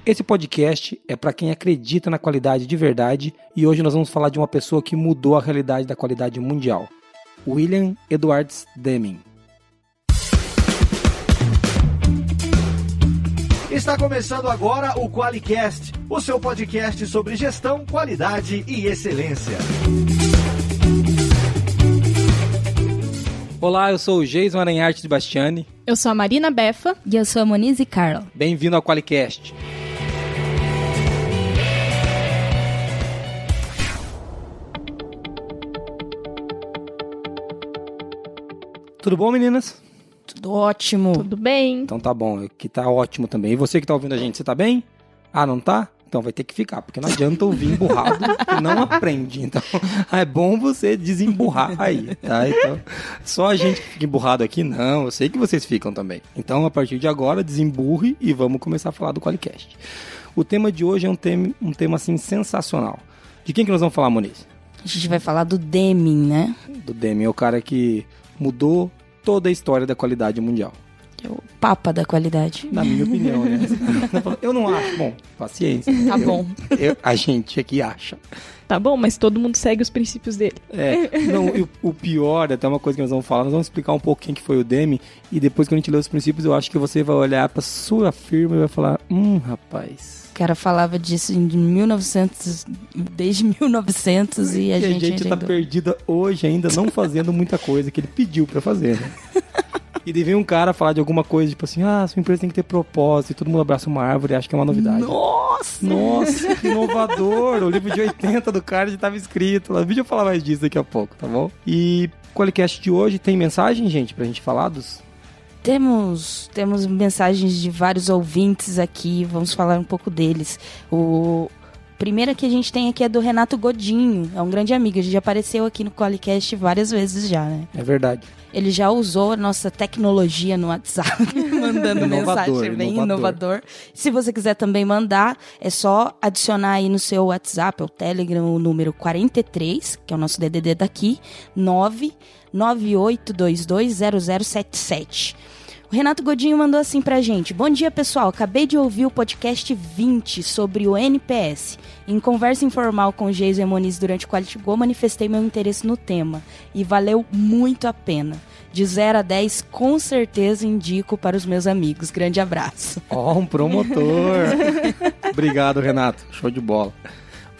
Esse podcast é para quem acredita na qualidade de verdade e hoje nós vamos falar de uma pessoa que mudou a realidade da qualidade mundial. William Edwards Deming. Está começando agora o QualiCast, o seu podcast sobre gestão, qualidade e excelência. Olá, eu sou o Geison Aranharte de Bastiani. Eu sou a Marina Befa. E eu sou a Monize Carla. Bem-vindo ao QualiCast. Tudo bom, meninas? Tudo ótimo. Tudo bem. Então tá bom, aqui tá ótimo também. E você que tá ouvindo a gente, você tá bem? Ah, não tá? Então vai ter que ficar, porque não adianta ouvir emburrado e não aprende. Então é bom você desemburrar aí, tá? Então, só a gente que fica emburrado aqui, não. Eu sei que vocês ficam também. Então, a partir de agora, desemburre e vamos começar a falar do QualiCast. O tema de hoje é um tema assim, sensacional. De quem que nós vamos falar, Moniz? A gente vai falar do Deming, né? Do Deming, é o cara que mudou toda a história da qualidade mundial. É o papa da qualidade. Na minha opinião, né? Eu não acho. Bom, paciência. Tá bom. A gente aqui acha. Tá bom, mas todo mundo segue os princípios dele. Não, o pior, até uma coisa que nós vamos falar, nós vamos explicar um pouco quem que foi o Deming, e depois que a gente ler os princípios, eu acho que você vai olhar pra sua firma e vai falar, rapaz... O cara falava disso desde 1900 e a gente tá perdida hoje ainda não fazendo muita coisa que ele pediu pra fazer, né? E daí vem um cara falar de alguma coisa, tipo assim, sua empresa tem que ter propósito, e todo mundo abraça uma árvore e acha que é uma novidade. Nossa, que inovador! O livro de 80 do cara já estava escrito lá. Deixa eu falar mais disso daqui a pouco, tá bom? E o QualiCast de hoje tem mensagem, gente, pra gente falar dos... Temos mensagens de vários ouvintes aqui, vamos falar um pouco deles. O primeiro que a gente tem aqui é do Renato Godinho, é um grande amigo, a gente já apareceu aqui no QualiCast várias vezes já, né? É verdade. Ele já usou a nossa tecnologia no WhatsApp, mandando mensagem bem inovador. Se você quiser também mandar, é só adicionar aí no seu WhatsApp, ou Telegram, o número 43, que é o nosso DDD daqui, 998220077. O Renato Godinho mandou assim pra gente: bom dia, pessoal, acabei de ouvir o podcast 20 sobre o NPS. Em conversa informal com o Geison e Moniz durante o Quality Go, manifestei meu interesse no tema e valeu muito a pena. De 0 a 10, com certeza indico para os meus amigos. Grande abraço. Um promotor. Obrigado, Renato. Show de bola.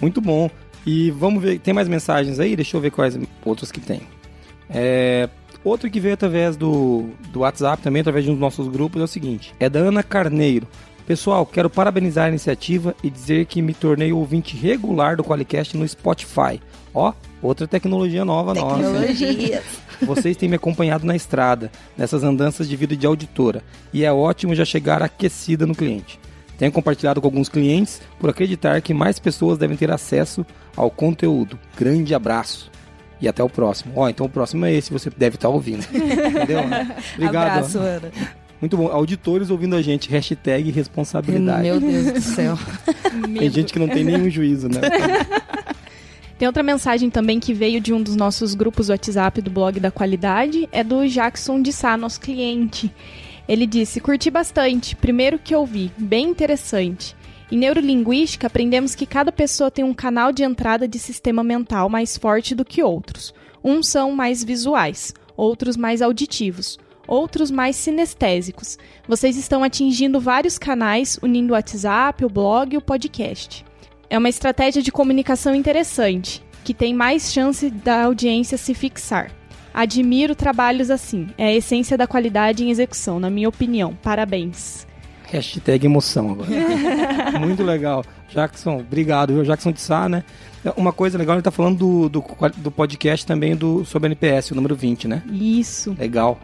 Muito bom. E vamos ver, tem mais mensagens aí? Deixa eu ver quais outros que tem. Outro que veio através do WhatsApp, também através de um dos nossos grupos, é o seguinte. É da Ana Carneiro. Pessoal, quero parabenizar a iniciativa e dizer que me tornei ouvinte regular do QualiCast no Spotify. Outra tecnologia nova nossa. Vocês têm me acompanhado na estrada, nessas andanças de vida de auditora. E é ótimo já chegar aquecida no cliente. Tenho compartilhado com alguns clientes por acreditar que mais pessoas devem ter acesso ao conteúdo. Grande abraço. E até o próximo. Então o próximo é esse, você deve estar ouvindo. Entendeu? Obrigado. Abraço, Ana. Muito bom. Auditores ouvindo a gente. Hashtag responsabilidade. Meu Deus do céu. Tem gente que não tem nenhum juízo, né? Tem outra mensagem também que veio de um dos nossos grupos do WhatsApp do blog da qualidade. É do Jackson de Sá, nosso cliente. Ele disse: curti bastante. Primeiro que ouvi. Bem interessante. Em neurolinguística, aprendemos que cada pessoa tem um canal de entrada de sistema mental mais forte do que outros. Uns são mais visuais, outros mais auditivos, outros mais sinestésicos. Vocês estão atingindo vários canais, unindo o WhatsApp, o blog e o podcast. É uma estratégia de comunicação interessante, que tem mais chance da audiência se fixar. Admiro trabalhos assim. É a essência da qualidade em execução, na minha opinião. Parabéns. Hashtag emoção agora. Muito legal. Jackson, obrigado, viu? Jackson de Sá, né? Uma coisa legal, ele tá falando do podcast também sobre NPS, o número 20, né? Isso. Legal.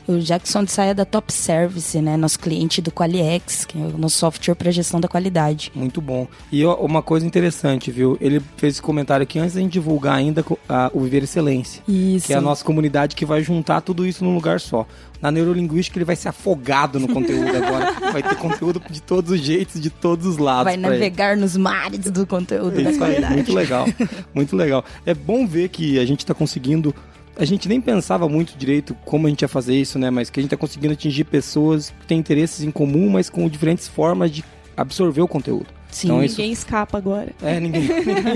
O Jackson de Sá é da Top Service, né? Nosso cliente do QualiX, que é o nosso software para gestão da qualidade. Muito bom. E uma coisa interessante, viu? Ele fez esse comentário aqui antes da gente divulgar ainda o Viver Excelência. Isso. Que é a nossa comunidade que vai juntar tudo isso num lugar só. Na neurolinguística ele vai ser afogado no conteúdo agora. Vai ter conteúdo de todos os jeitos, de todos os lados. Vai navegar nos mares do conteúdo da qualidade. Muito legal, muito legal. É bom ver que a gente está conseguindo... A gente nem pensava muito direito como a gente ia fazer isso, né? Mas que a gente está conseguindo atingir pessoas que têm interesses em comum, mas com diferentes formas de absorver o conteúdo. Sim, então, Ninguém escapa agora. ninguém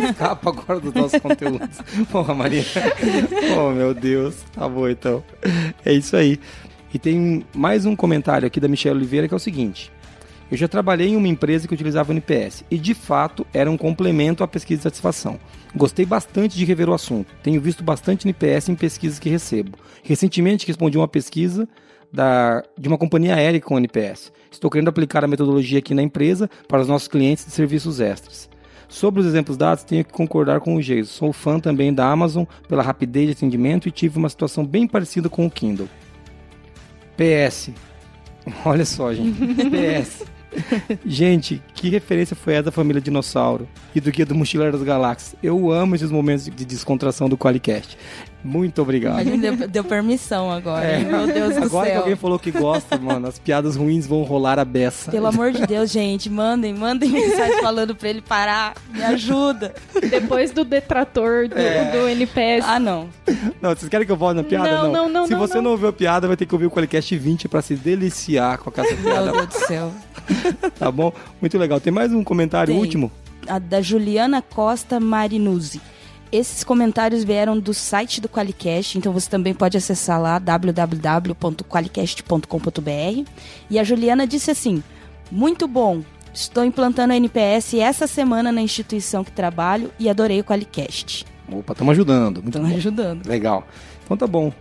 escapa agora dos nossos conteúdos. Porra, Maria. Oh, meu Deus. Tá bom, então. É isso aí. E tem mais um comentário aqui da Michelle Oliveira que é o seguinte. Eu já trabalhei em uma empresa que utilizava o NPS e, de fato, era um complemento à pesquisa de satisfação. Gostei bastante de rever o assunto. Tenho visto bastante NPS em pesquisas que recebo. Recentemente respondi uma pesquisa de uma companhia aérea com NPS. Estou querendo aplicar a metodologia aqui na empresa para os nossos clientes de serviços extras. Sobre os exemplos dados, tenho que concordar com o Geiso. Sou fã também da Amazon pela rapidez de atendimento e tive uma situação bem parecida com o Kindle. PS. Olha só, gente. PS. Gente, que referência foi essa da família Dinossauro e do Guia do Mochileiro das Galáxias? Eu amo esses momentos de descontração do Qualicast. Muito obrigado. A gente deu permissão agora, hein? Meu Deus do céu. Agora que alguém falou que gosta, mano, as piadas ruins vão rolar a beça. Pelo amor de Deus, gente, mandem mensagem falando pra ele parar, me ajuda. Depois do detrator do NPS. Ah, não. Não, vocês querem que eu volte na piada? Não. Se você não ouviu a piada, vai ter que ouvir o Qualicast 20 pra se deliciar com essa piada. Meu Deus do céu. Tá bom? Muito legal. Tem mais um comentário último? A da Juliana Costa Marinuzzi. Esses comentários vieram do site do Qualicast, então você também pode acessar lá www.qualicast.com.br. E a Juliana disse assim: muito bom, estou implantando a NPS essa semana na instituição que trabalho e adorei o Qualicast. Opa, estamos ajudando. Estamos ajudando. Legal. Então tá bom.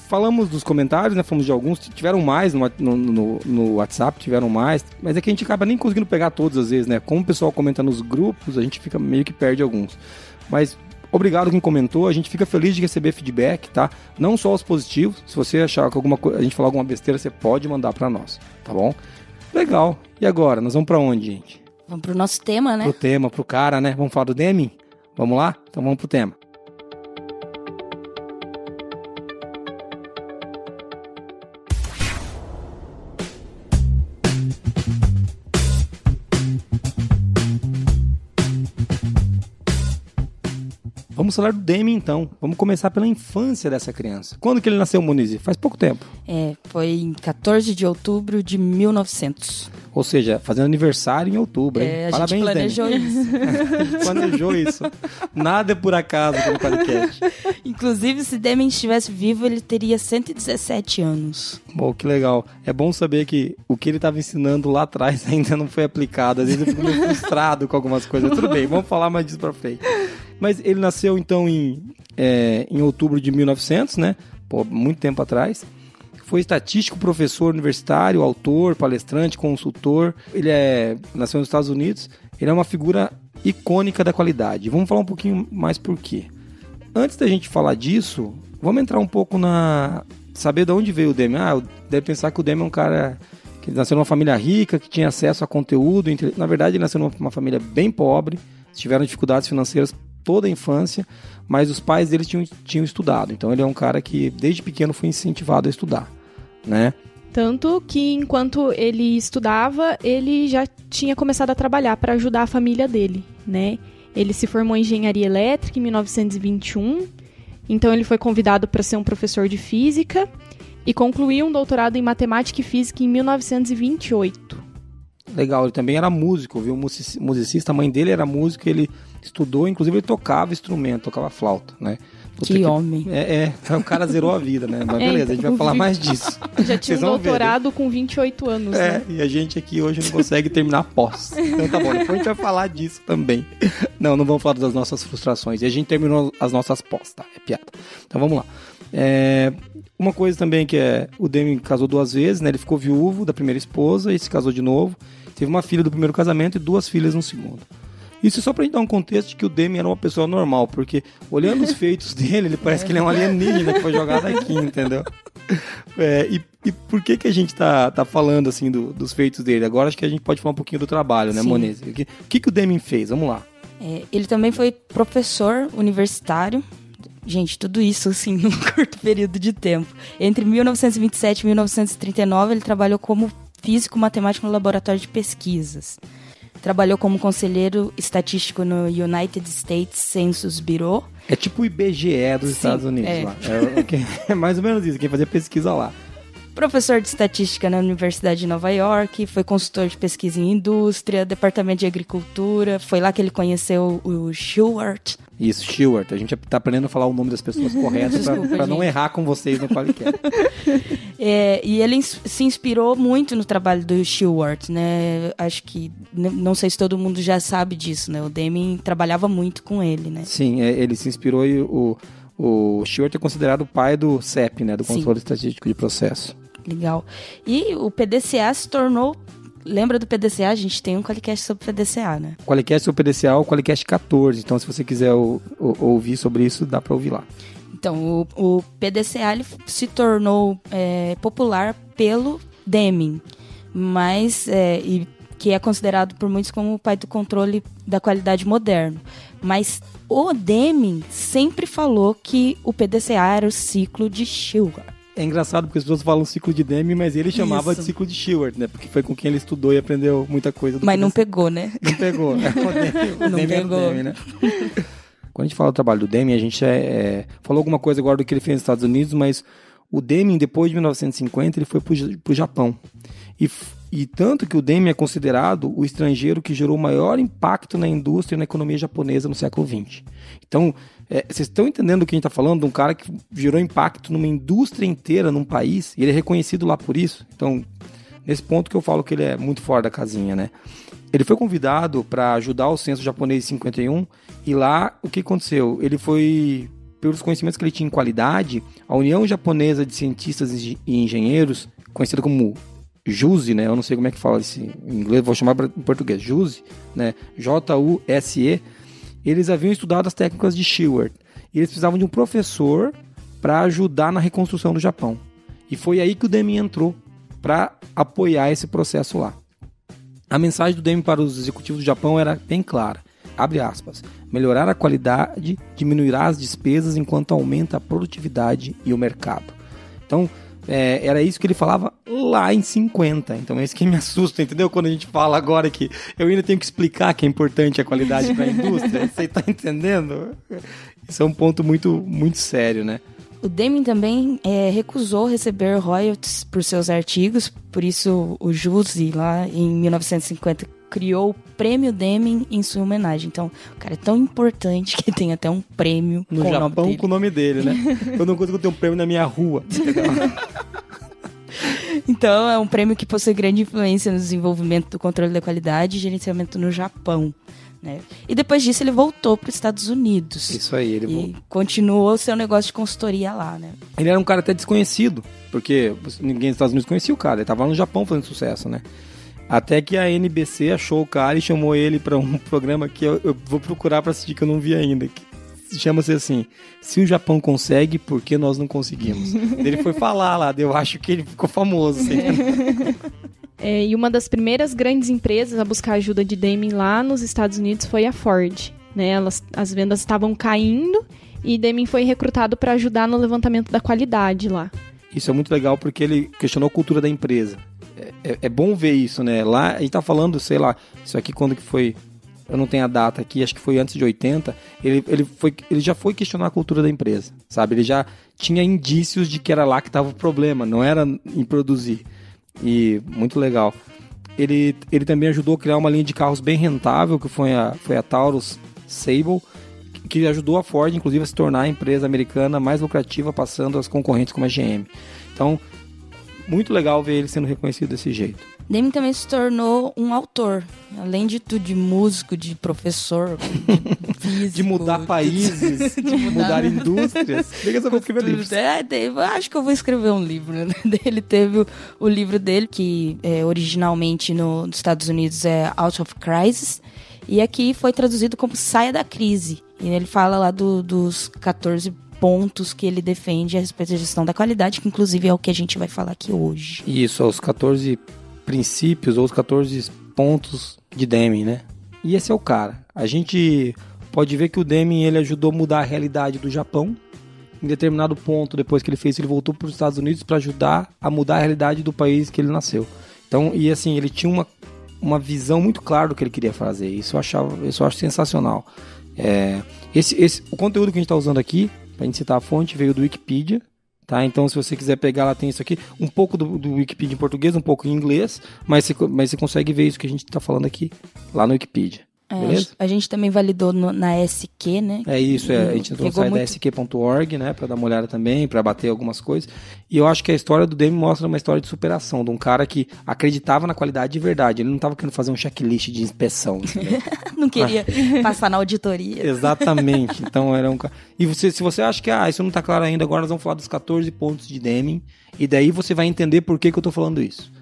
Falamos dos comentários, né? Falamos de alguns, tiveram mais no WhatsApp, tiveram mais, mas é que a gente acaba nem conseguindo pegar todos às vezes, né? Como o pessoal comenta nos grupos, a gente fica meio que perde alguns. Mas obrigado quem comentou, a gente fica feliz de receber feedback, tá? Não só os positivos, se você achar que a gente falar alguma besteira, você pode mandar pra nós, tá bom? Legal. E agora, nós vamos pra onde, gente? Vamos pro nosso tema, né? Pro tema, pro cara, né? Vamos falar do Deming? Vamos lá? Então vamos pro tema. Vamos falar do Deming, então. Vamos começar pela infância dessa criança. Quando que ele nasceu, Moniz? Faz pouco tempo. Foi em 14 de outubro de 1900. Ou seja, fazendo aniversário em outubro, hein? A Parabéns, gente planejou Deming. isso. A gente planejou isso. Nada é por acaso aqui no podcast. Inclusive, se Deming estivesse vivo, ele teria 117 anos. Bom, que legal. É bom saber que o que ele estava ensinando lá atrás ainda não foi aplicado. Às vezes eu fico meio frustrado com algumas coisas. Tudo bem, vamos falar mais disso pra frente. Mas ele nasceu, então, em outubro de 1900, né? Pô, muito tempo atrás. Foi estatístico, professor universitário, autor, palestrante, consultor. Ele nasceu nos Estados Unidos. Ele é uma figura icônica da qualidade. Vamos falar um pouquinho mais por quê. Antes da gente falar disso, vamos entrar um pouco saber de onde veio o Deming. Deve pensar que o Deming é um cara que nasceu numa família rica, que tinha acesso a conteúdo. Na verdade, ele nasceu numa família bem pobre. Tiveram dificuldades financeiras toda a infância, mas os pais dele tinham estudado. Então ele é um cara que desde pequeno foi incentivado a estudar, né? Tanto que enquanto ele estudava, ele já tinha começado a trabalhar para ajudar a família dele, né? Ele se formou em engenharia elétrica em 1921, então ele foi convidado para ser um professor de física e concluiu um doutorado em matemática e física em 1928. Legal, ele também era músico, viu? Musicista, a mãe dele era música, ele estudou, inclusive ele tocava instrumento, tocava flauta, né? Que homem. O cara zerou a vida, né? Mas beleza, a gente vai falar mais disso. Já tinha um doutorado com 28 anos, né? E a gente aqui hoje não consegue terminar a pós. Então tá bom, depois a gente vai falar disso também. Não vamos falar das nossas frustrações. E a gente terminou as nossas pós, tá? É piada. Então vamos lá. Uma coisa também que o Deming casou 2 vezes, né? Ele ficou viúvo da primeira esposa e se casou de novo. Teve uma filha do primeiro casamento e 2 filhas no segundo. Isso é só pra gente dar um contexto de que o Deming era uma pessoa normal, porque olhando os feitos dele, ele parece que ele é um alienígena que foi jogado aqui, entendeu? E por que a gente tá falando assim dos feitos dele? Agora acho que a gente pode falar um pouquinho do trabalho, né, Moniz? O que o Deming fez? Vamos lá. Ele também foi professor universitário. Gente, tudo isso assim num curto período de tempo. Entre 1927 e 1939, ele trabalhou como físico matemático no laboratório de pesquisas. Trabalhou como conselheiro estatístico no United States Census Bureau. É tipo o IBGE dos Estados Unidos. Lá. É mais ou menos isso, quem fazia pesquisa lá. Professor de estatística na Universidade de Nova York, foi consultor de pesquisa em indústria, departamento de agricultura, foi lá que ele conheceu o Shewhart. Isso, Shewhart. A gente tá aprendendo a falar o nome das pessoas corretas para não errar com vocês no Qualicast. E ele se inspirou muito no trabalho do Shewhart, né? Acho que, não sei se todo mundo já sabe disso, né? O Deming trabalhava muito com ele, né? Sim, ele se inspirou e o Shewhart é considerado o pai do CEP, né? Do Controle Estatístico de Processo. Legal. E o PDCA se tornou... Lembra do PDCA? A gente tem um Qualicast sobre PDCA, né? O Qualicast sobre PDCA é o Qualicast 14. Então, se você quiser ouvir sobre isso, dá para ouvir lá. Então, o PDCA ele se tornou popular pelo Deming, mas que é considerado por muitos como o pai do controle da qualidade moderno. Mas o Deming sempre falou que o PDCA era o ciclo de Shewhart. É engraçado porque as pessoas falam ciclo de Deming, mas ele chamava de ciclo de Shewhart, né? Porque foi com quem ele estudou e aprendeu muita coisa. Mas não pegou, né? Não pegou. Não pegou. Era o Deming, né? Quando a gente fala do trabalho do Deming, a gente falou alguma coisa agora do que ele fez nos Estados Unidos, mas o Deming, depois de 1950, ele foi pro Japão. E tanto que o Deming é considerado o estrangeiro que gerou maior impacto na indústria e na economia japonesa no século XX. Então, vocês estão entendendo o que a gente está falando? De um cara que gerou impacto numa indústria inteira, num país, e ele é reconhecido lá por isso. Então, nesse ponto que eu falo que ele é muito fora da casinha, né? Ele foi convidado para ajudar o censo japonês em 51, e lá, o que aconteceu? Ele foi, pelos conhecimentos que ele tinha em qualidade, a União Japonesa de Cientistas e Engenheiros, conhecida como JUSE, né? Eu não sei como é que fala isso em inglês, vou chamar em português, JUSE, né? JUSE. Eles haviam estudado as técnicas de Shewhart e eles precisavam de um professor para ajudar na reconstrução do Japão. E foi aí que o Deming entrou para apoiar esse processo lá. A mensagem do Deming para os executivos do Japão era bem clara. Abre aspas. Melhorar a qualidade diminuirá as despesas enquanto aumenta a produtividade e o mercado. Então, era isso que ele falava lá em 50. Então é isso que me assusta, entendeu? Quando a gente fala agora que eu ainda tenho que explicar que é importante a qualidade para a indústria. Você está entendendo? Isso é um ponto muito, muito sério, né? O Deming também recusou receber royalties por seus artigos, por isso o JUSE, lá em 1950, criou o Prêmio Deming em sua homenagem. Então, o cara é tão importante que tem até um prêmio no Japão com o nome dele, né? Eu não consigo ter um prêmio na minha rua. Então, é um prêmio que possui grande influência no desenvolvimento do controle da qualidade e gerenciamento no Japão, né? E depois disso ele voltou para os Estados Unidos. Isso aí, ele continuou o seu negócio de consultoria lá, né? Ele era um cara até desconhecido, porque ninguém nos Estados Unidos conhecia o cara, ele estava lá no Japão fazendo sucesso, né? Até que a NBC achou o cara e chamou ele para um programa que eu vou procurar para assistir, que eu não vi ainda, que chama-se assim: Se o Japão consegue, por que nós não conseguimos? Ele foi falar lá, eu acho que ele ficou famoso. Assim. E uma das primeiras grandes empresas a buscar ajuda de Deming lá nos Estados Unidos foi a Ford, né? As vendas estavam caindo e Deming foi recrutado para ajudar no levantamento da qualidade lá. Isso é muito legal porque ele questionou a cultura da empresa. É bom ver isso, né? Lá, a gente tá falando, sei lá, isso aqui quando que foi... Eu não tenho a data aqui, acho que foi antes de 80. Ele já foi questionar a cultura da empresa, sabe? Ele já tinha indícios de que era lá que estava o problema, não era em produzir. E muito legal. Ele também ajudou a criar uma linha de carros bem rentável, que foi a Taurus Sable, que ajudou a Ford, inclusive, a se tornar a empresa americana mais lucrativa, passando as concorrentes como a GM. Então, muito legal ver ele sendo reconhecido desse jeito. Deming também se tornou um autor, além de tudo, de músico, de professor, de físico. De mudar países, de mudar indústrias. Liga só pra escrever livros. Acho que eu vou escrever um livro, né? Ele teve o livro dele, que originalmente nos Estados Unidos é Out of Crisis, e aqui foi traduzido como Saia da Crise. E ele fala lá dos 14 pontos que ele defende a respeito da gestão da qualidade, que inclusive é o que a gente vai falar aqui hoje. Isso, os 14 princípios ou os 14 pontos de Deming, né? E esse é o cara. A gente pode ver que o Deming ele ajudou a mudar a realidade do Japão. Em determinado ponto, depois que ele fez, ele voltou para os Estados Unidos para ajudar a mudar a realidade do país que ele nasceu. Então, e assim, ele tinha uma visão muito clara do que ele queria fazer. Isso eu acho sensacional. O conteúdo que a gente está usando aqui, para a gente citar a fonte, veio do Wikipedia, Tá? Então, se você quiser pegar, lá tem isso aqui, um pouco do Wikipedia em português, um pouco em inglês, mas você consegue ver isso que a gente está falando aqui lá no Wikipedia. Beleza? A gente também validou na SQ, né? É isso, a gente entrou no site da SQ.org, né, pra dar uma olhada também, pra bater algumas coisas. E eu acho que a história do Demi mostra uma história de superação, de um cara que acreditava na qualidade de verdade. Ele não tava querendo fazer um checklist de inspeção. Não queria passar na auditoria. Exatamente. Então era um cara. E se você acha que isso não tá claro ainda, agora nós vamos falar dos 14 pontos de Deming. E daí você vai entender por que eu tô falando isso.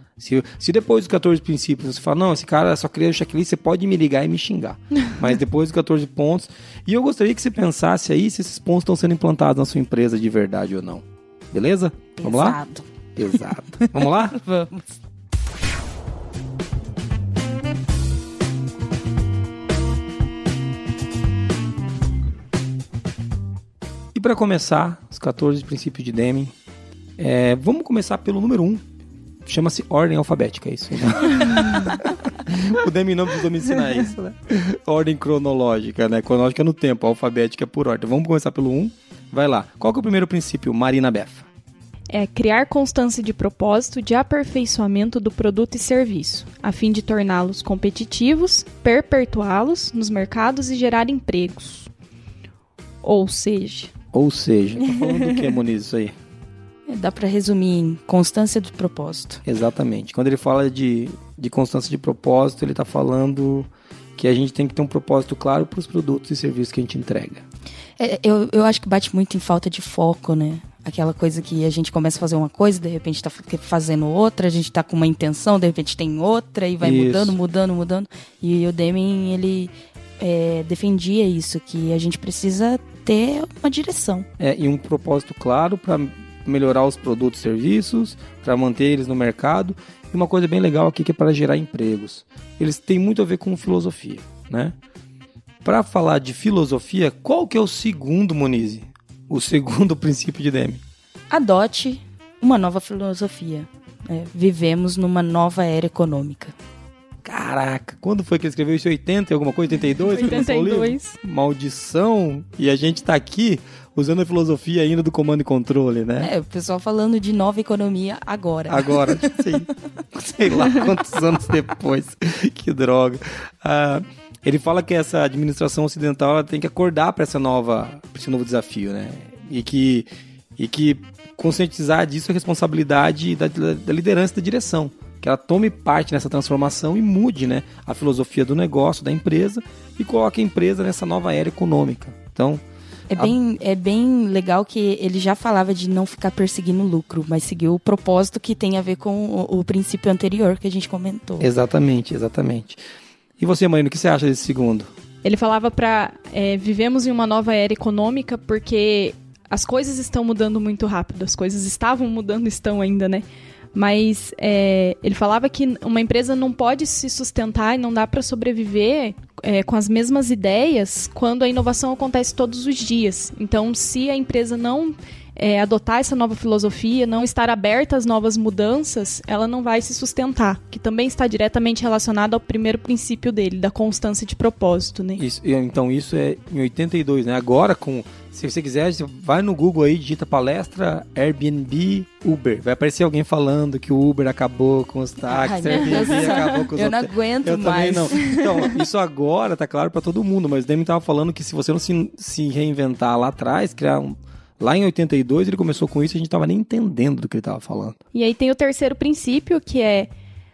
Se depois dos 14 princípios você fala, não, esse cara só cria o checklist, você pode me ligar e me xingar. Mas depois dos 14 pontos... E eu gostaria que você pensasse aí se esses pontos estão sendo implantados na sua empresa de verdade ou não. Beleza? Vamos lá? Exato. Vamos lá? Vamos. E para começar, os 14 princípios de Deming, vamos começar pelo número 1. Chama-se ordem alfabética, é isso. Né? O Deming não precisou me ensinar isso, né? Ordem cronológica, né? Cronológica no tempo, alfabética por ordem. Vamos começar pelo 1. Vai lá. Qual que é o primeiro princípio, Marina Befa? É criar constância de propósito de aperfeiçoamento do produto e serviço, a fim de torná-los competitivos, perpetuá-los nos mercados e gerar empregos. Ou seja... Tá falando do que, Moniz, isso aí? Dá para resumir em constância de propósito. Exatamente. Quando ele fala de constância de propósito, ele está falando que a gente tem que ter um propósito claro para os produtos e serviços que a gente entrega. Eu acho que bate muito em falta de foco, né? Aquela coisa que a gente começa a fazer uma coisa, de repente está fazendo outra, a gente está com uma intenção, de repente tem outra, e vai mudando. E o Deming, ele defendia isso, que a gente precisa ter uma direção. E um propósito claro para melhorar os produtos e serviços, para manter eles no mercado. E uma coisa bem legal aqui que é para gerar empregos. Eles têm muito a ver com filosofia, né? Para falar de filosofia, qual que é o segundo, Moniz? O segundo princípio de Deming? Adote uma nova filosofia. Vivemos numa nova era econômica. Caraca, quando foi que ele escreveu isso? 80 e alguma coisa? 82? 82. Maldição! E a gente tá aqui usando a filosofia ainda do comando e controle, né? O pessoal falando de nova economia agora. Agora, sei lá quantos anos depois. Que droga. Ele fala que essa administração ocidental ela tem que acordar para esse novo desafio, né? E que conscientizar disso é responsabilidade da liderança e da direção. Que ela tome parte nessa transformação e mude, né, a filosofia do negócio, da empresa, e coloque a empresa nessa nova era econômica. Então... É bem legal que ele já falava de não ficar perseguindo lucro, mas seguir o propósito que tem a ver com o princípio anterior que a gente comentou. Exatamente. E você, Marina, o que você acha desse segundo? Ele falava vivemos em uma nova era econômica porque as coisas estão mudando muito rápido, as coisas estavam mudando, estão ainda, né? Mas ele falava que uma empresa não pode se sustentar e não dá para sobreviver com as mesmas ideias quando a inovação acontece todos os dias. Então, se a empresa não adotar essa nova filosofia, não estar aberta às novas mudanças, ela não vai se sustentar, que também está diretamente relacionado ao primeiro princípio dele, da constância de propósito, né? Então isso é em 82, né? Agora, se você quiser, você vai no Google aí, digita palestra, Airbnb, Uber. Vai aparecer alguém falando que o Uber acabou com os táxis, Airbnb acabou com os Eu não aguento Eu também mais. não. Então, isso agora tá claro para todo mundo, mas o Deming tava falando que se você não se reinventar lá atrás, lá em 82 ele começou com isso e a gente tava nem entendendo do que ele tava falando. E aí tem o terceiro princípio, que é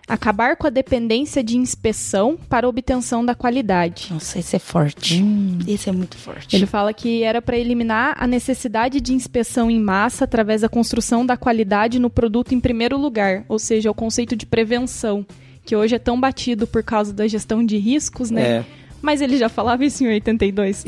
acabar com a dependência de inspeção para obtenção da qualidade. Nossa, esse é forte. Esse é muito forte. Ele fala que era para eliminar a necessidade de inspeção em massa através da construção da qualidade no produto em primeiro lugar, ou seja, o conceito de prevenção, que hoje é tão batido por causa da gestão de riscos, né? Mas ele já falava isso em 82.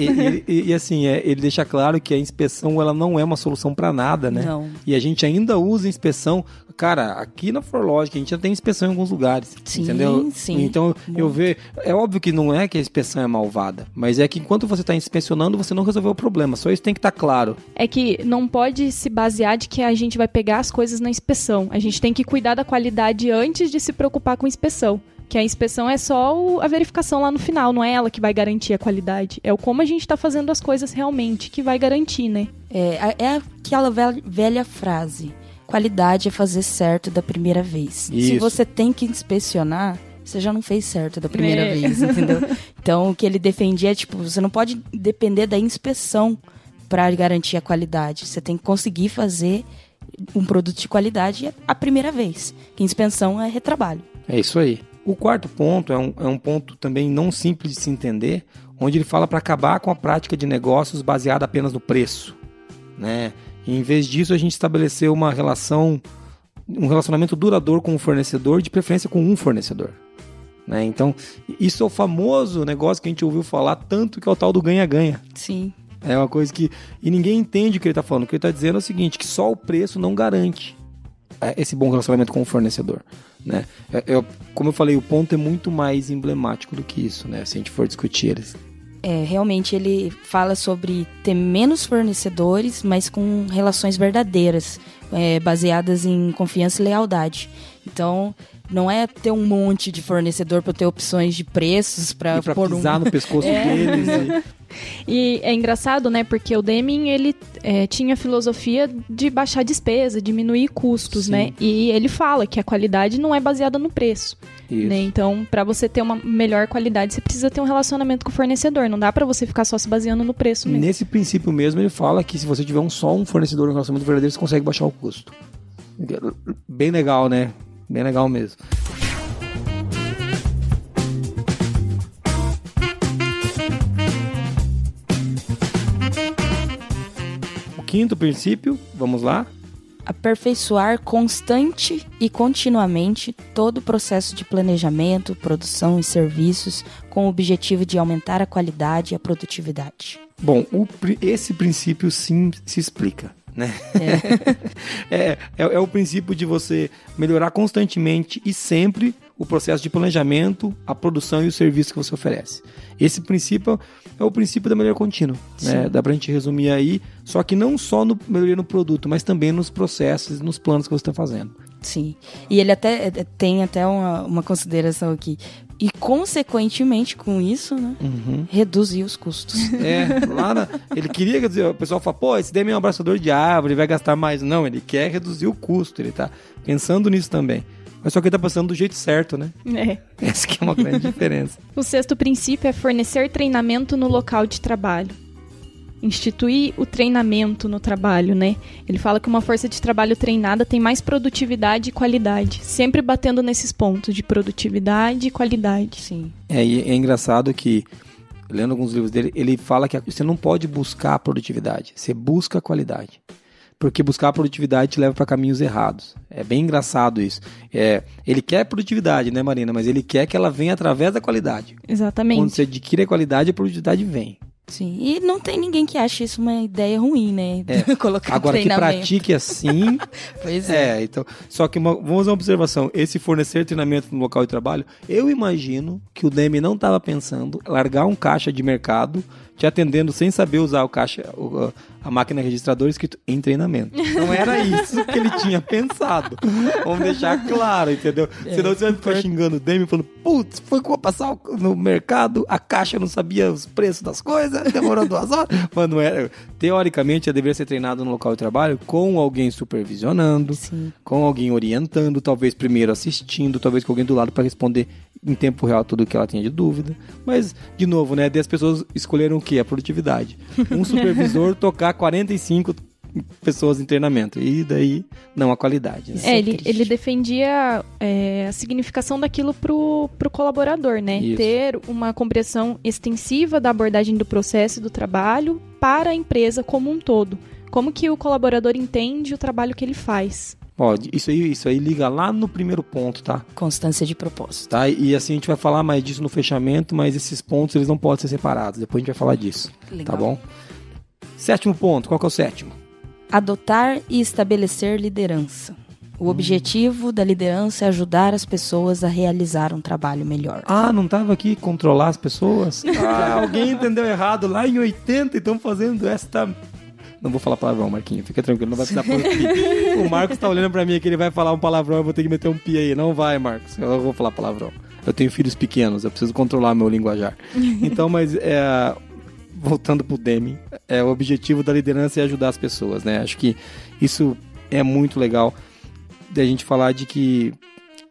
E assim, ele deixa claro que a inspeção ela não é uma solução para nada, né? Não. E a gente ainda usa inspeção. Cara, aqui na ForLogic a gente já tem inspeção em alguns lugares. Sim, entendeu? Sim. Então, eu vejo... É óbvio que não é que a inspeção é malvada, mas é que enquanto você está inspecionando, você não resolveu o problema. Só isso tem que estar claro. É que não pode se basear de que a gente vai pegar as coisas na inspeção. A gente tem que cuidar da qualidade antes de se preocupar com a inspeção. Que a inspeção é só a verificação lá no final, não é ela que vai garantir a qualidade. É o como a gente está fazendo as coisas realmente que vai garantir, né? É aquela velha frase: qualidade é fazer certo da primeira vez. Isso. Se você tem que inspecionar, você já não fez certo da primeira vez, entendeu? Então, o que ele defendia é, você não pode depender da inspeção para garantir a qualidade. Você tem que conseguir fazer um produto de qualidade a primeira vez. Que inspeção é retrabalho. É isso aí. O quarto ponto é um ponto também não simples de se entender, onde ele fala para acabar com a prática de negócios baseada apenas no preço, né? E, em vez disso, a gente estabeleceu um relacionamento duradouro com o fornecedor, de preferência com um fornecedor, né? Então, isso é o famoso negócio que a gente ouviu falar tanto, que é o tal do ganha-ganha. Sim. É uma coisa que... E ninguém entende o que ele está falando. O que ele está dizendo é o seguinte, que só o preço não garante esse bom relacionamento com o fornecedor, né? Como eu falei, o ponto é muito mais emblemático do que isso, né? Se a gente for discutir eles. Realmente ele fala sobre ter menos fornecedores, mas com relações verdadeiras, baseadas em confiança e lealdade. Então, não é ter um monte de fornecedor para ter opções de preços para pisar no pescoço deles. E é engraçado, né? Porque o Deming, ele tinha a filosofia de baixar despesa, diminuir custos, Sim. né? E ele fala que a qualidade não é baseada no preço. Né? Então, para você ter uma melhor qualidade, você precisa ter um relacionamento com o fornecedor. Não dá para você ficar só se baseando no preço mesmo. Nesse princípio mesmo, ele fala que se você tiver só um fornecedor, um relacionamento verdadeiro, você consegue baixar o custo. Bem legal, né? Bem legal mesmo. O quinto princípio, vamos lá. Aperfeiçoar constante e continuamente todo o processo de planejamento, produção e serviços com o objetivo de aumentar a qualidade e a produtividade. Bom, esse princípio sim se explica, né? É o princípio de você melhorar constantemente e sempre o processo de planejamento, a produção e o serviço que você oferece. Esse princípio é o princípio da melhoria contínua, né? Dá pra gente resumir aí, só que não só no melhoria no produto, mas também nos processos e nos planos que você está fazendo. Sim, e ele tem até uma consideração aqui. E, consequentemente, com isso, né, reduzir os custos. Ele queria, quer dizer, o pessoal fala, pô, esse Deming é um abraçador de árvore, vai gastar mais. Não, ele quer reduzir o custo, ele tá pensando nisso também. Mas só que ele tá passando do jeito certo, né? Essa que é uma grande diferença. O sexto princípio é fornecer treinamento no local de trabalho. Instituir o treinamento no trabalho, né? Ele fala que uma força de trabalho treinada tem mais produtividade e qualidade. Sempre batendo nesses pontos de produtividade e qualidade. Sim. E é engraçado que, lendo alguns livros dele, ele fala que você não pode buscar a produtividade, você busca a qualidade. Porque buscar a produtividade te leva para caminhos errados. É bem engraçado isso. Ele quer produtividade, né, Marina? Mas ele quer que ela venha através da qualidade. Exatamente. Quando você adquire a qualidade, a produtividade vem. Sim, e não tem ninguém que ache isso uma ideia ruim, né? Colocar agora que pratique assim... Pois é. Então, só que vamos fazer uma observação. Esse fornecer treinamento no local de trabalho, eu imagino que o Deming não estava pensando em largar um caixa de mercado te atendendo sem saber usar o caixa, a máquina registradora escrito em treinamento. Não era isso que ele tinha pensado. Vamos deixar claro, entendeu? Senão você vai ficar xingando o Deming, falando, putz, foi passar no mercado, a caixa não sabia os preços das coisas, demorou 2 horas. Mas não era. Teoricamente, deveria ser treinado no local de trabalho com alguém supervisionando, Sim. com alguém orientando, talvez primeiro assistindo, talvez com alguém do lado para responder em tempo real tudo que ela tinha de dúvida. Mas, de novo, né? As pessoas escolheram o quê? A produtividade. Um supervisor tocar 45 pessoas em treinamento. E daí, não a qualidade. Né? Ele defendia a significação daquilo pro colaborador, né? Isso. Ter uma compreensão extensiva da abordagem do processo e do trabalho para a empresa como um todo. Como que o colaborador entende o trabalho que ele faz. Ó, isso aí liga lá no primeiro ponto, tá? Constância de propósito. Tá? E assim a gente vai falar mais disso no fechamento, mas esses pontos eles não podem ser separados. Depois a gente vai falar disso. Legal. Tá bom? 7º ponto, qual que é o 7º? Adotar e estabelecer liderança. O objetivo da liderança é ajudar as pessoas a realizar um trabalho melhor. Ah, não estava aqui controlar as pessoas? Alguém entendeu errado lá em 80 e estão fazendo esta... Não vou falar palavrão, Marquinhos. Fica tranquilo, não vai precisar pôr um pi. O Marcos tá olhando pra mim aqui, ele vai falar um palavrão, eu vou ter que meter um pi aí. Não vai, Marcos. Eu vou falar palavrão. Eu tenho filhos pequenos, eu preciso controlar meu linguajar. Então, mas voltando pro Deming, o objetivo da liderança é ajudar as pessoas, né? Acho que isso é muito legal da gente falar de que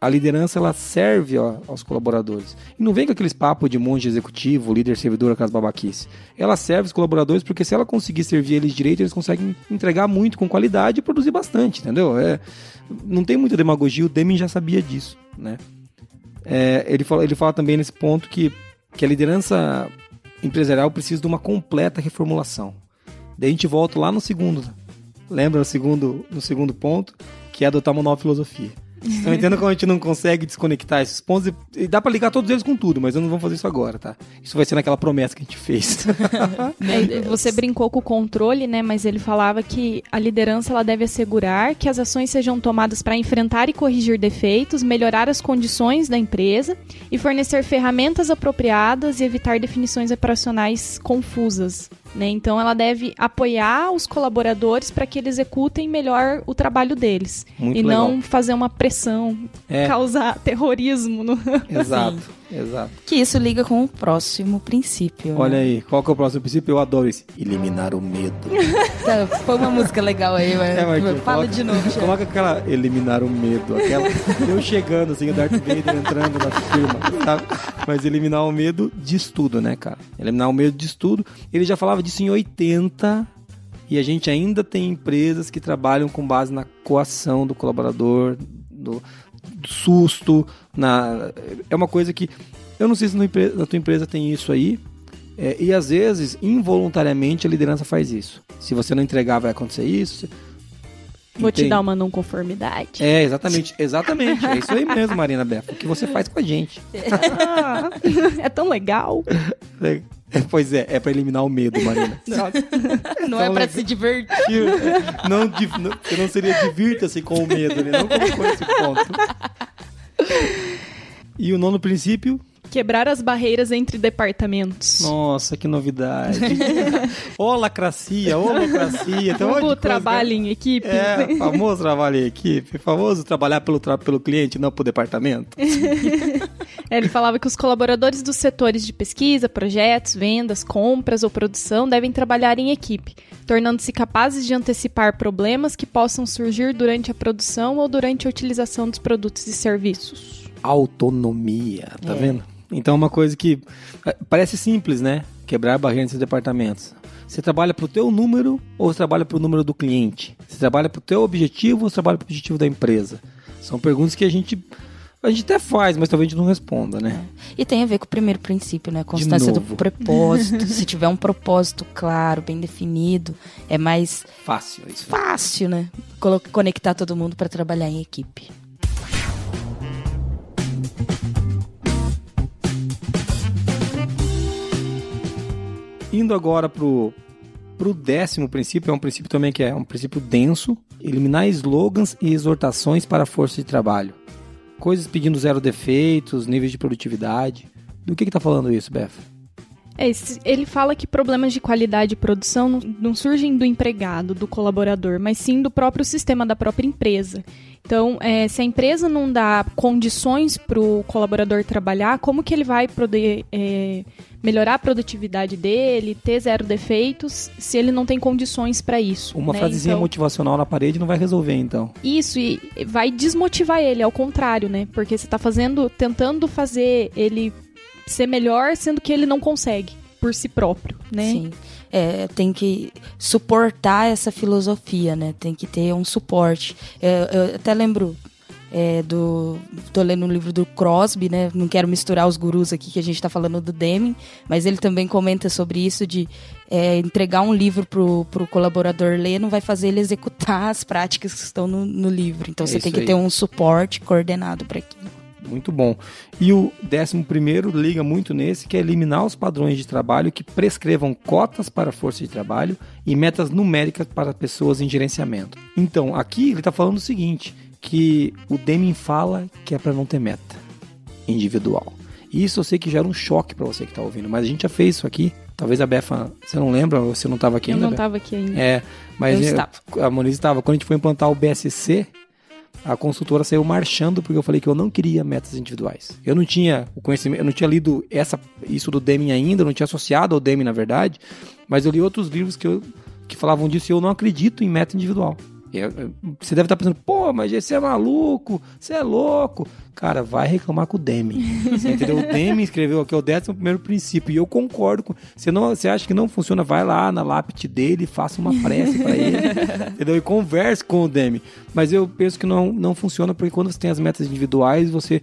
a liderança, ela serve aos colaboradores. E não vem com aqueles papos de monge executivo, líder servidor, aquelas babaquices. Ela serve os colaboradores porque se ela conseguir servir eles direito, eles conseguem entregar muito com qualidade e produzir bastante, entendeu? Não tem muita demagogia, o Deming já sabia disso, né? Ele fala também nesse ponto que a liderança empresarial precisa de uma completa reformulação. Daí a gente volta lá no segundo, lembra no segundo ponto, que é adotar uma nova filosofia. Então, entendo como a gente não consegue desconectar esses pontos e dá pra ligar todos eles com tudo, mas eu não vou fazer isso agora, tá? Isso vai ser naquela promessa que a gente fez. Você brincou com o controle, né? Mas ele falava que a liderança ela deve assegurar que as ações sejam tomadas para enfrentar e corrigir defeitos, melhorar as condições da empresa e fornecer ferramentas apropriadas e evitar definições operacionais confusas. Né? Então, ela deve apoiar os colaboradores para que eles executem melhor o trabalho deles. Muito e legal. não fazer uma pressão, causar terrorismo. Exato, exato. Que isso liga com o próximo princípio. Olha aí, qual que é o próximo princípio? Eu adoro esse. Eliminar o medo. Tá, foi uma música legal aí, mas Marquinhos, fala de novo. Thiago. Coloca aquela eliminar o medo. Aquela eu chegando, assim, o Darth Vader entrando na firma, sabe? Mas eliminar o medo de estudo, né, cara? Eliminar o medo de estudo. Ele já falava disso em 80 e a gente ainda tem empresas que trabalham com base na coação do colaborador, do susto. É uma coisa que eu não sei se na tua empresa tem isso aí. E às vezes, involuntariamente, a liderança faz isso. Se você não entregar, vai acontecer isso. Vou te dar uma não conformidade. Exatamente. É isso aí mesmo, Marina Befa. O que você faz com a gente. É tão legal. Pois é pra eliminar o medo, Marina. Não é pra se divertir. Você não seria divirta-se com o medo, ele não colocou esse ponto. E o nono princípio? Quebrar as barreiras entre departamentos. Nossa, que novidade. Ô lacracia. O trabalho em equipe. Famoso trabalho em equipe. Famoso trabalhar pelo cliente, não pro departamento. Ele falava que os colaboradores dos setores de pesquisa, projetos, vendas, compras ou produção devem trabalhar em equipe, tornando-se capazes de antecipar problemas que possam surgir durante a produção ou durante a utilização dos produtos e serviços. Autonomia, tá vendo? Então é uma coisa que parece simples, né? Quebrar barreiras entre departamentos. Você trabalha pro teu número ou você trabalha pro número do cliente? Você trabalha pro teu objetivo ou você trabalha pro objetivo da empresa? São perguntas que a gente até faz, mas talvez a gente não responda, né? E tem a ver com o primeiro princípio, né? A constância do propósito. Se tiver um propósito claro, bem definido, é mais fácil, né? Conectar todo mundo para trabalhar em equipe. Indo agora pro 10º princípio, é um princípio também que é um princípio denso, eliminar slogans e exortações para a força de trabalho. Coisas pedindo 0 defeitos, níveis de produtividade. Do que tá falando isso, Beth? Ele fala que problemas de qualidade e produção não surgem do empregado, do colaborador, mas sim do próprio sistema da própria empresa. Então, se a empresa não dá condições para o colaborador trabalhar, como que ele vai poder melhorar a produtividade dele, ter 0 defeitos, se ele não tem condições para isso? Uma frasezinha motivacional na parede não vai resolver, então. Isso, e vai desmotivar ele, ao contrário, né? Porque você está tentando fazer ele ser melhor, sendo que ele não consegue por si próprio, né? Sim. Tem que suportar essa filosofia, né? Tem que ter um suporte. Eu até lembro tô lendo um livro do Crosby, né? Não quero misturar os gurus aqui, que a gente tá falando do Deming, mas ele também comenta sobre isso de entregar um livro pro colaborador ler não vai fazer ele executar as práticas que estão no livro. Então você tem que ter um suporte coordenado para aquilo. Muito bom. E o 11º liga muito nesse, que é eliminar os padrões de trabalho que prescrevam cotas para a força de trabalho e metas numéricas para pessoas em gerenciamento. Então, aqui ele está falando o seguinte, que o Deming fala que é para não ter meta individual. E isso eu sei que gera um choque para você que está ouvindo, mas a gente já fez isso aqui. Talvez a Befa, você não lembra, ou você não estava aqui ainda? Eu não estava aqui ainda. Mas a Moniz estava. Quando a gente foi implantar o BSC, a consultora saiu marchando porque eu falei que eu não queria metas individuais. Eu não tinha o conhecimento, eu não tinha lido isso do Deming ainda, eu não tinha associado ao Deming, na verdade, mas eu li outros livros que falavam disso e eu não acredito em meta individual. Você deve estar pensando, pô, mas você é maluco, você é louco. Cara, vai reclamar com o Deming. Você entendeu? O Deming escreveu aqui o 11º princípio e eu concordo com... Você acha que não funciona, vai lá na lápide dele, faça uma prece pra ele, entendeu? E converse com o Deming. Mas eu penso que não funciona porque quando você tem as metas individuais, você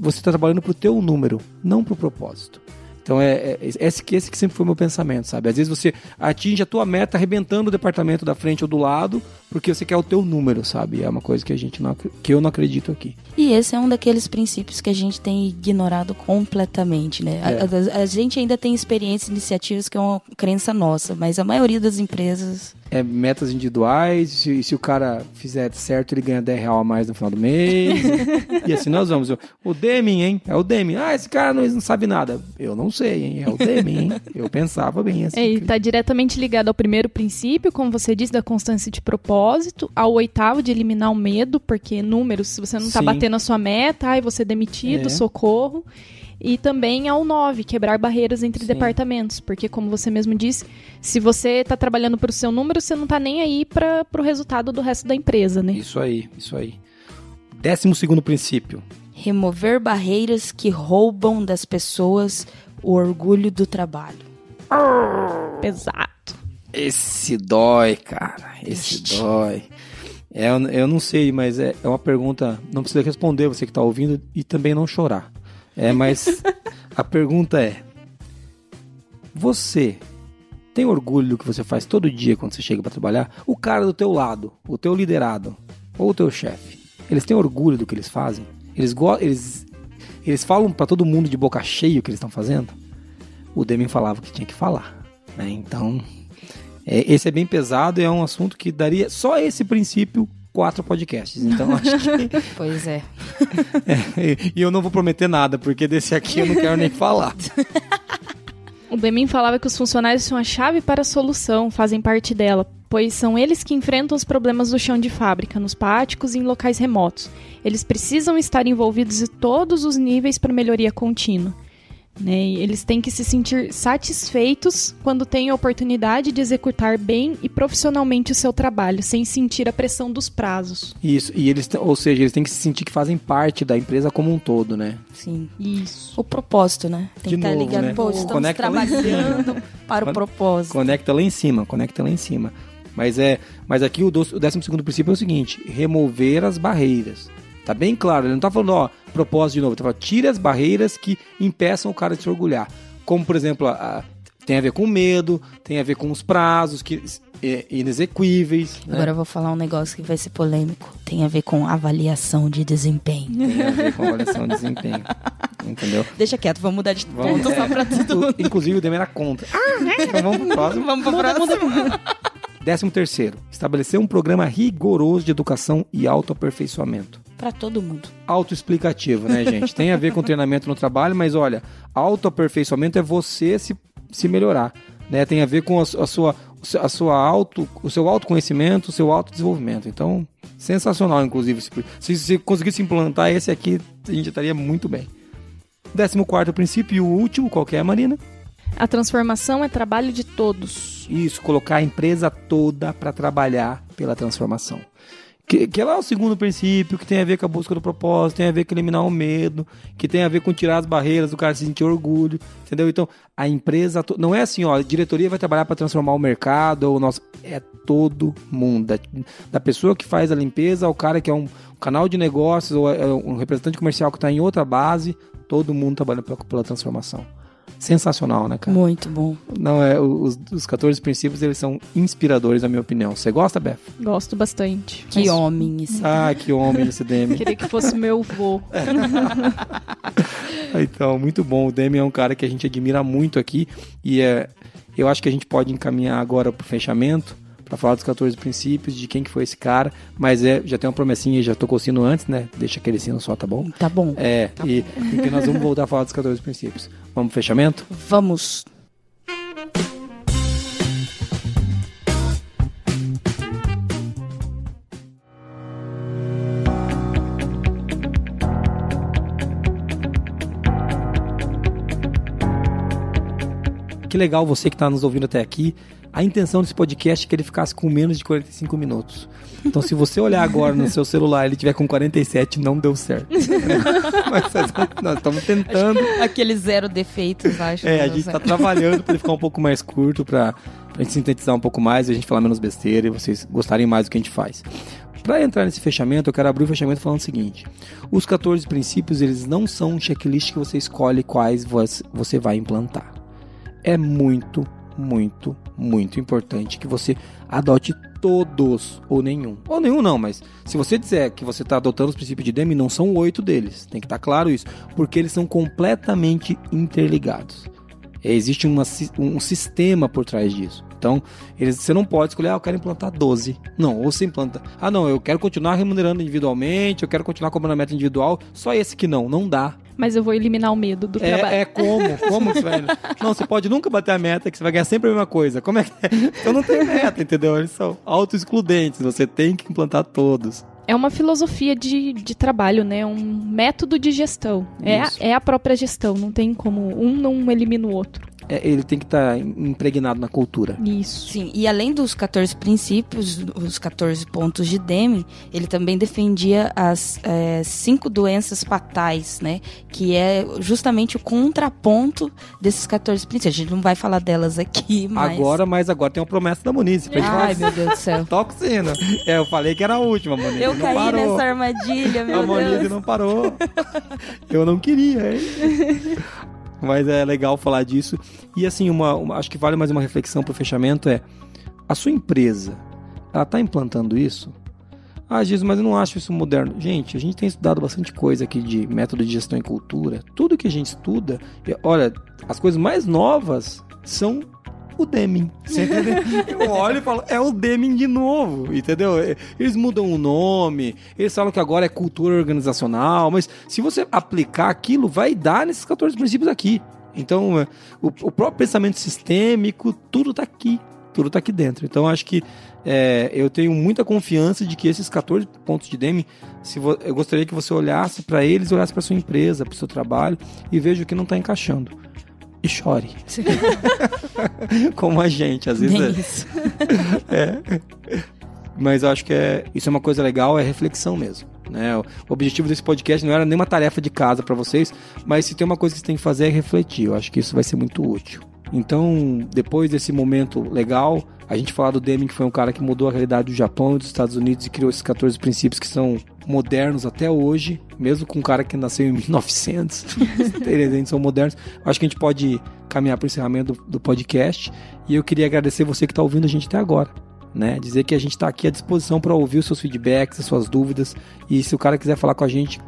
está trabalhando pro teu número, não pro propósito. Então, esse que sempre foi o meu pensamento, sabe? Às vezes você atinge a tua meta arrebentando o departamento da frente ou do lado, porque você quer o teu número, sabe? É uma coisa que eu não acredito aqui. E esse é um daqueles princípios que a gente tem ignorado completamente, né? A gente ainda tem experiências, iniciativas que é uma crença nossa, mas a maioria das empresas... metas individuais, se o cara fizer certo, ele ganha R$10 a mais no final do mês. E assim nós vamos. O Deming, hein? É o Deming. Esse cara não sabe nada. Eu não sei, hein? É o Deming, hein? Eu pensava bem assim. E tá diretamente ligado ao primeiro princípio, como você disse, da constância de propósito, ao 8º de eliminar o medo, porque números, se você não tá batendo a sua meta, você é demitido, socorro. E também ao 9, quebrar barreiras entre departamentos. Porque, como você mesmo disse, se você está trabalhando para o seu número, você não está nem aí para o resultado do resto da empresa, né? Isso aí. 12º princípio. Remover barreiras que roubam das pessoas o orgulho do trabalho. Pesado. Esse dói, cara. Dói. Eu não sei, mas é uma pergunta... Não precisa responder, você que está ouvindo, e também não chorar. Mas a pergunta é: você tem orgulho do que você faz todo dia quando você chega para trabalhar? O cara do teu lado, o teu liderado ou o teu chefe, eles têm orgulho do que eles fazem? Eles falam para todo mundo de boca cheia o que eles estão fazendo? O Deming falava que tinha que falar, né? Então, esse é bem pesado e é um assunto que daria só esse princípio 4 podcasts, então acho que... Pois é. E eu não vou prometer nada, porque desse aqui eu não quero nem falar. O Deming falava que os funcionários são a chave para a solução, fazem parte dela, pois são eles que enfrentam os problemas do chão de fábrica, nos páticos e em locais remotos. Eles precisam estar envolvidos em todos os níveis para melhoria contínua. Né? Eles têm que se sentir satisfeitos quando têm a oportunidade de executar bem e profissionalmente o seu trabalho, sem sentir a pressão dos prazos. Isso, e eles têm que se sentir que fazem parte da empresa como um todo, né? Sim. Isso. O propósto, né? Tem que estar ligado, né? Pô, estamos trabalhando para o propósito. Conecta lá em cima. Mas aqui o 12º princípio é o seguinte: remover as barreiras. Tá bem claro, ele não tá falando, propósito de novo, ele tá falando, tire as barreiras que impeçam o cara de se orgulhar. Como, por exemplo, tem a ver com medo, tem a ver com os prazos inexequíveis. Agora né? eu vou falar um negócio que vai ser polêmico. Tem a ver com avaliação de desempenho. Tem a ver com avaliação de desempenho. Entendeu? Deixa quieto, vamos mudar de ponto só pra todo mundo. Inclusive o Deming era contra. Então vamos pro próximo. Vamos pro próximo. 13º, estabelecer um programa rigoroso de educação e autoaperfeiçoamento. Pra todo mundo. Autoexplicativo, né, gente? Tem a ver com treinamento no trabalho, mas olha, autoaperfeiçoamento é você se melhorar, né? Tem a ver com o seu autoconhecimento, o seu autodesenvolvimento. Então, sensacional, inclusive. Se conseguisse implantar esse aqui, a gente estaria muito bem. 14º princípio e o último, qual que é, Marina? A transformação é trabalho de todos. Isso, colocar a empresa toda para trabalhar pela transformação. Que é lá o 2º princípio, que tem a ver com a busca do propósito, tem a ver com eliminar o medo, que tem a ver com tirar as barreiras do cara se sentir orgulho, entendeu? Então, a empresa... Não é assim, a diretoria vai trabalhar para transformar o mercado, ou é todo mundo. Da pessoa que faz a limpeza, ao cara que é um canal de negócios, ou é um representante comercial que está em outra base, todo mundo trabalhando pela transformação. Sensacional, né, cara? Muito bom. Não, os 14 princípios, eles são inspiradores, na minha opinião. Você gosta, Beth? Gosto bastante. Que homem esse. Que homem esse Deming. Queria que fosse meu vô. Então, muito bom. O Deming é um cara que a gente admira muito aqui. E eu acho que a gente pode encaminhar agora pro fechamento, para falar dos 14 princípios, de quem que foi esse cara. Mas já tem uma promessinha, já tocou o sino antes, né? Deixa aquele sino só, tá bom? Tá bom. Porque nós vamos voltar a falar dos 14 princípios. Vamos pro fechamento? Vamos. que legal você que está nos ouvindo até aqui. A intenção desse podcast é que ele ficasse com menos de 45 minutos. Então, se você olhar agora no seu celular e ele tiver com 47, não deu certo. Mas nós estamos tentando. Aqueles 0 defeitos, acho. A gente está trabalhando para ele ficar um pouco mais curto, para a gente sintetizar um pouco mais, a gente falar menos besteira e vocês gostarem mais do que a gente faz. Para entrar nesse fechamento, eu quero abrir o fechamento falando o seguinte. Os 14 princípios, eles não são um checklist que você escolhe quais você vai implantar. É muito importante que você adote todos, ou nenhum. Ou nenhum não, mas se você disser que você está adotando os princípios de Deming, não são 8 deles. Tem que estar claro isso, porque eles são completamente interligados. Existe um sistema por trás disso. Então, você não pode escolher, eu quero implantar 12. Não, ou você implanta, não, eu quero continuar remunerando individualmente, eu quero continuar cobrando a meta individual, só esse que não dá. Mas eu vou eliminar o medo do trabalho. Como que você vai... Não, você pode nunca bater a meta, que você vai ganhar sempre a mesma coisa. Como é que é? Então não tem meta, entendeu? Eles são auto-excludentes, você tem que implantar todos. É uma filosofia de trabalho, né? Um método de gestão. É a própria gestão, não tem como um não elimina o outro. Ele tem que estar impregnado na cultura. Isso. Sim, e além dos 14 princípios, os 14 pontos de Deming, ele também defendia as 5 doenças fatais, né? Que é justamente o contraponto desses 14 princípios. A gente não vai falar delas aqui, mas... Agora tem uma promessa da Moniz. Ai, meu Deus do céu. Toca o sino. Eu falei que era a última, Moniz. Eu caí parou. Nessa armadilha, meu Deus. A Moniz não parou. Eu não queria, hein? Mas é legal falar disso. E assim, acho que vale mais uma reflexão para o fechamento a sua empresa, ela está implantando isso? Jesus, mas eu não acho isso moderno. Gente, a gente tem estudado bastante coisa aqui de método de gestão e cultura. Tudo que a gente estuda, olha, as coisas mais novas são o Deming. Você entendeu? Eu olho e falo, é o Deming de novo, entendeu? Eles mudam o nome, eles falam que agora é cultura organizacional, mas se você aplicar aquilo, vai dar nesses 14 princípios aqui. Então, o próprio pensamento sistêmico, tudo tá aqui dentro. Então, acho que eu tenho muita confiança de que esses 14 pontos de Deming, eu gostaria que você olhasse para eles, olhasse para sua empresa, para o seu trabalho e veja o que não está encaixando. E chore. Como a gente, às vezes. Mas eu acho que isso é uma coisa legal, é reflexão mesmo. Né? O objetivo desse podcast não era nenhuma tarefa de casa para vocês, mas se tem uma coisa que você tem que fazer é refletir. Eu acho que isso vai ser muito útil. Então, depois desse momento legal, a gente falar do Deming, que foi um cara que mudou a realidade do Japão e dos Estados Unidos e criou esses 14 princípios que são modernos até hoje, mesmo com um cara que nasceu em 1900, eles são modernos. Acho que a gente pode caminhar para o encerramento do podcast e eu queria agradecer você que está ouvindo a gente até agora. Né? Dizer que a gente está aqui à disposição para ouvir os seus feedbacks, as suas dúvidas, e se o cara quiser falar com a gente,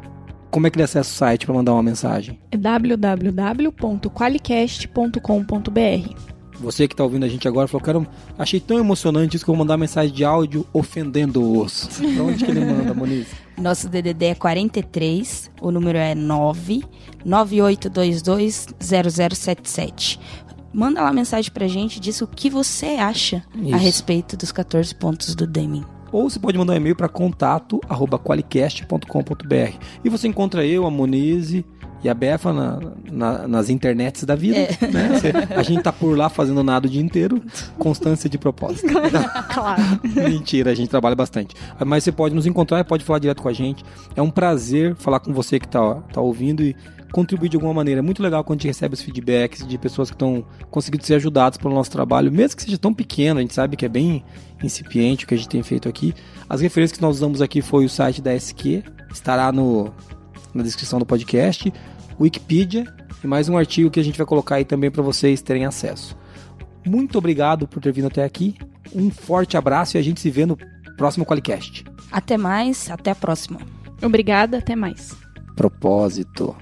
como é que ele acessa o site para mandar uma mensagem? É www.qualicast.com.br. Você que está ouvindo a gente agora falou, achei tão emocionante isso que eu vou mandar mensagem de áudio ofendendo-os. Pra onde que ele manda, Moniz? Nosso DDD é 43, o número é 998220077. Manda lá mensagem pra gente, diz o que você acha a respeito dos 14 pontos do Deming. Ou você pode mandar um e-mail para contato@qualicast.com.br. E você encontra eu, a Moniz e a Befa nas internets da vida. Né? A gente tá por lá fazendo nada o dia inteiro. Constância de propósito. Claro. Mentira, a gente trabalha bastante. Mas você pode nos encontrar e pode falar direto com a gente. É um prazer falar com você que tá ouvindo e contribuir de alguma maneira. É muito legal quando a gente recebe os feedbacks de pessoas que estão conseguindo ser ajudadas pelo nosso trabalho, mesmo que seja tão pequeno, a gente sabe que é bem incipiente o que a gente tem feito aqui. As referências que nós usamos aqui foi o site da SQ, estará na descrição do podcast, Wikipedia e mais um artigo que a gente vai colocar aí também para vocês terem acesso. Muito obrigado por ter vindo até aqui, um forte abraço e a gente se vê no próximo Qualicast. Até mais, até a próxima. Obrigada, até mais. Propósito.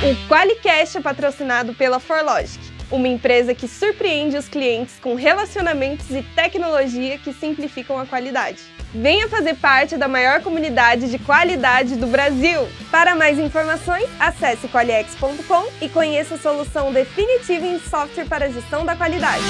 O Qualicast é patrocinado pela Forlogic, uma empresa que surpreende os clientes com relacionamentos e tecnologia que simplificam a qualidade. Venha fazer parte da maior comunidade de qualidade do Brasil! Para mais informações, acesse qualiex.com e conheça a solução definitiva em software para a gestão da qualidade.